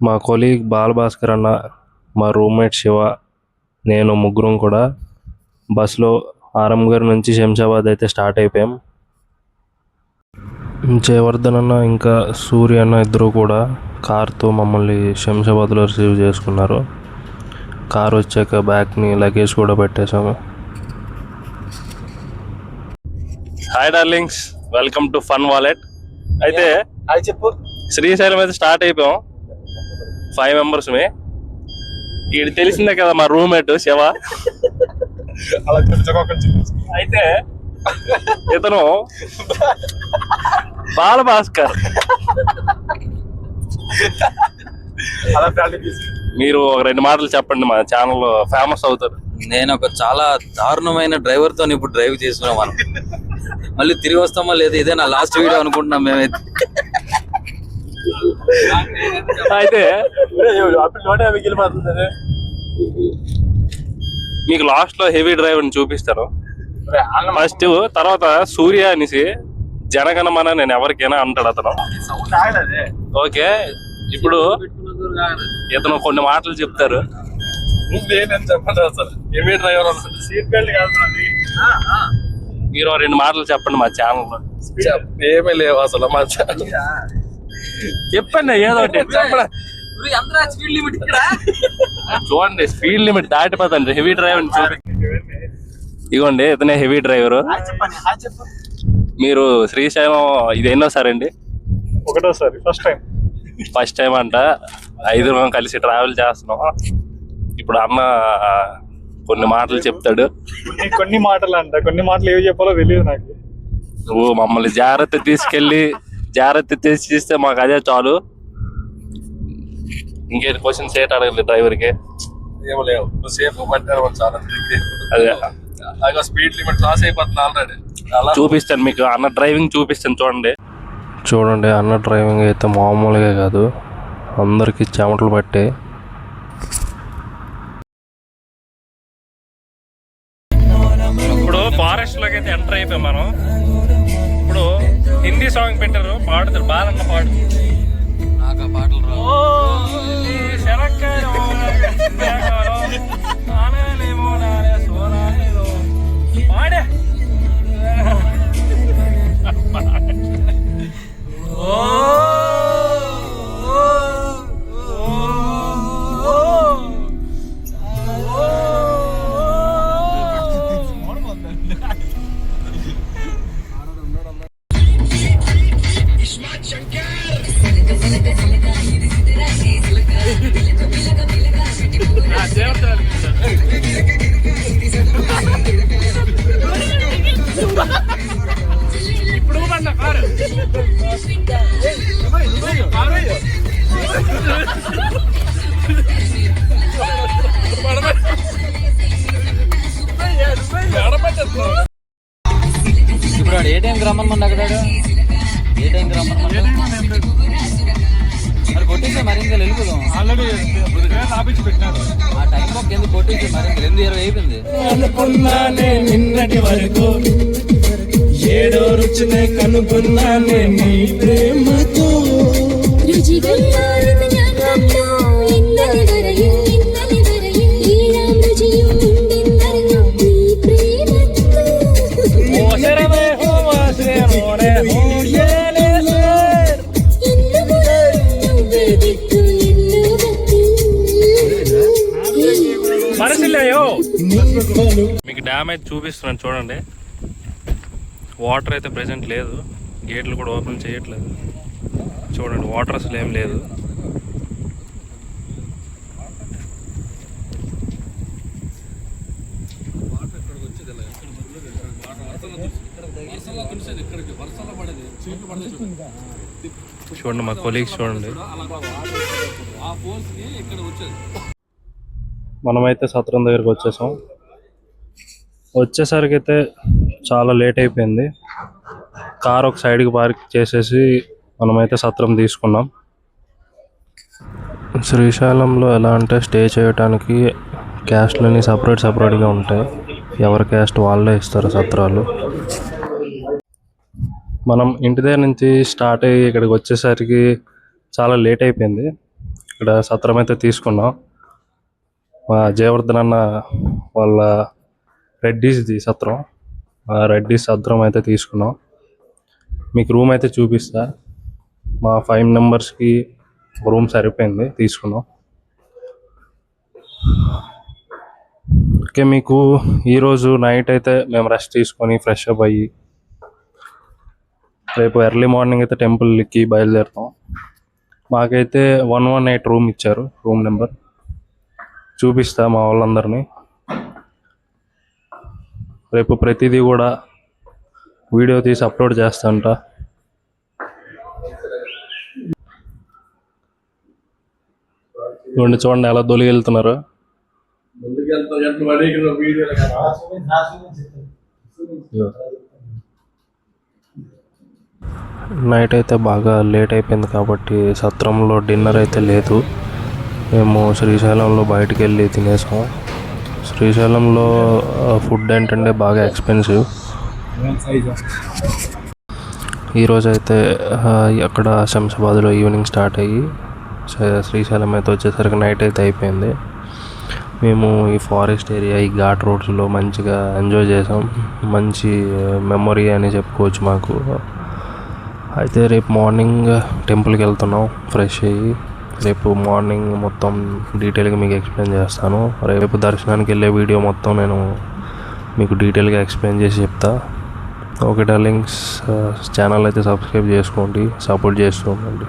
మా కొలీగ్ బాలభాస్కర్ అన్న, మా రూమ్మేట్ శివ, నేను ముగ్గురం కూడా బస్సులో ఆరంగర్ నుంచి శంషాబాద్ అయితే స్టార్ట్ అయిపోయాం. జయవర్ధన్ అన్న ఇంకా సూర్య అన్న ఇద్దరు కూడా కార్తో మమ్మల్ని శంషాబాద్లో రిసీవ్ చేసుకున్నారు. కార్ వచ్చాక బ్యాగ్ని లగేజ్ కూడా పెట్టేశాము. Hi darlings, welcome to Fun Wallet. అయితే చెప్పు, శ్రీశైలం అయితే స్టార్ట్ అయిపోయాం. 5 members. ఇది తెలిసిందే కదా మా రూమ్మేట్ శివ. అయితే ఇతను బాలభాస్కర్. మీరు ఒక 2 మాటలు చెప్పండి, మా ఛానల్ ఫేమస్ అవుతారు. నేను ఒక చాలా దారుణమైన డ్రైవర్ తో ఇప్పుడు డ్రైవ్ చేస్తున్నాం. మనం మళ్ళీ తిరిగి వస్తామా లేదా, ఇదే నా లాస్ట్ వీడియో అనుకుంటున్నాం మేమైతే. అయితే మీకు లాస్ట్ లో హెవీ డ్రైవ్ ని చూపిస్తాను ఫస్ట్. తర్వాత సూర్య అనేసి జనగణమన నేను ఎవరికైనా అంటాడు అతను. ఓకే, ఇప్పుడు ఇతను కొన్ని మాటలు చెప్తారు. చెప్పండి, అసలు హెవీ డ్రైవర్ అసలు సీట్ బెల్ట్ కాదు. మీరు 2 మాటలు చెప్పండి మా ఛానల్ లో. ఏమీ లేవు అసలు మా ఛానల్. చెప్పండి ఏదో ఒకటి చెప్పండి. చూడండి, స్పీడ్ లిమిట్ దాటిపోతండి. హెవీ డ్రైవర్ చూపి. ఇగోండి, ఇతనే హెవీ డ్రైవరు. మీరు శ్రీశైలం ఇది ఎన్నోసారి అండి? ఒకటోసారి, ఫస్ట్ టైం అంట. 5 కలిసి ట్రావెల్ చేస్తున్నాం. ఇప్పుడు అన్న కొన్ని మాటలు చెప్తాడు. కొన్ని మాటలు ఏవి చెప్పాలో తెలియదు నాకు. నువ్వు మమ్మల్ని జాగ్రత్త తీసుకెళ్ళి జాగ్రత్త తీస్తే మాకు అదే చాలు. ఇంకేం క్వశ్చన్స్ ఏంటి అడగలేదు డ్రైవర్కి? ఏమో లేవు, సేఫ్ పట్టారు చాలా. అదే స్పీడ్ లిమిట్ క్రాస్ అయిపోతుంది ఆల్రెడీ. చూపిస్తాను మీకు, అన్న డ్రైవింగ్ చూపిస్తాను. చూడండి అన్న డ్రైవింగ్ అయితే మామూలుగా కాదు, అందరికి చెమటలు పట్టే. ఇప్పుడు ఫారెస్ట్ లోకి అయితే ఎంటర్ అయిపోయాం మనం. ఇప్పుడు హిందీ సాంగ్ పెట్టారు, పాడుతారు. బాలన్న పాడు. నాకు ఆ పాటలు పాడే. ఇప్పుడు ఏ టైంకి రమ్మని అక్కడ ఏ టైంకి రమ్మని మరి కొట్టేసే మరి ఇంకా వెళ్ళిపోదాం. ఆల్రెడీ పెట్టినారు. ఆ టైం ఒక ఎందుకు కొట్టేసి మరి ఇంకా 2:20 అయిపోయింది. అనుకున్నానే నిన్నటి వరకు ఏడో రుచినే కనుగొన్నానే నీ ప్రేమతో. మీకు డ్యామ్ అయితే చూపిస్తున్నాను చూడండి. వాటర్ అయితే ప్రెజెంట్ లేదు, గేట్లు కూడా ఓపెన్ చేయట్లేదు. చూడండి, వాటర్ అసలు ఏం లేదు. చూడండి మా కొలీగ్స్ చూడండి. మనమైతే సత్రం దగ్గరికి వచ్చేసాం. వచ్చేసరికి అయితే చాలా లేట్ అయిపోయింది. కార్ ఒక సైడ్కి పార్క్ చేసేసి మనమైతే సత్రం తీసుకున్నాం. శ్రీశైలంలో ఎలా అంటే స్టే చేయడానికి క్యాస్ట్లన్నీ సపరేట్గా ఉంటాయి. ఎవరి క్యాస్ట్ వాళ్ళే ఇస్తారు సత్రాలు. మనం ఇంటి దగ్గర నుంచి స్టార్ట్ అయ్యి ఇక్కడికి వచ్చేసరికి చాలా లేట్ అయిపోయింది. ఇక్కడ సత్రం అయితే తీసుకున్నాం. మా జయవర్ధన్ అన్న వాళ్ళ రెడ్డిస్ది సత్రం. ఆ రెడ్డిస్ సత్రం అయితే తీసుకున్నాం. మీకు రూమ్ అయితే చూపిస్తా. మా 5 మెంబర్స్కి రూమ్ సరిపోయింది, తీసుకున్నాం. ఓకే, మీకు ఈరోజు నైట్ అయితే మేము రెస్ట్ తీసుకొని ఫ్రెష్ అప్ అయ్యి రేపు ఎర్లీ మార్నింగ్ అయితే టెంపుల్కి బయలుదేరుతాం. మాకైతే 118 రూమ్ ఇచ్చారు, రూమ్ నెంబర్ చూపిస్తా మా వాళ్ళందరినీ. రేపు ప్రతిదీ కూడా వీడియో తీసి అప్లోడ్ చేస్తాంట. చూడండి ఎలా దొలిగి వెళ్తున్నారు. నైట్ అయితే బాగా లేట్ అయిపోయింది కాబట్టి సత్రంలో డిన్నర్ అయితే లేదు. మేము శ్రీశైలంలో బయటికి వెళ్ళి తినేసాం. శ్రీశైలంలో ఫుడ్ ఏంటంటే బాగా ఎక్స్పెన్సివ్. ఈరోజు అయితే అక్కడ శంషాబాద్లో ఈవినింగ్ స్టార్ట్ అయ్యి శ్రీశైలం అయితే వచ్చేసరికి నైట్ అయితే అయిపోయింది. మేము ఈ ఫారెస్ట్ ఏరియా, ఈ ఘాట్ రోడ్స్లో మంచిగా ఎంజాయ్ చేసాం. మంచి మెమొరీ అని చెప్పుకోవచ్చు మాకు. అయితే రేపు మార్నింగ్ టెంపుల్కి వెళ్తున్నాం ఫ్రెష్ అయ్యి. రేపు మార్నింగ్ మొత్తం డీటెయిల్గా మీకు ఎక్స్ప్లెయిన్ చేస్తాను. రేపు దర్శనానికి వెళ్ళే వీడియో మొత్తం నేను మీకు డీటెయిల్గా ఎక్స్ప్లెయిన్ చేసి చెప్తా. ఓకే డార్లింగ్స్, ఛానల్ అయితే సబ్స్క్రైబ్ చేసుకోండి, సపోర్ట్ చేస్తూ ఉండండి.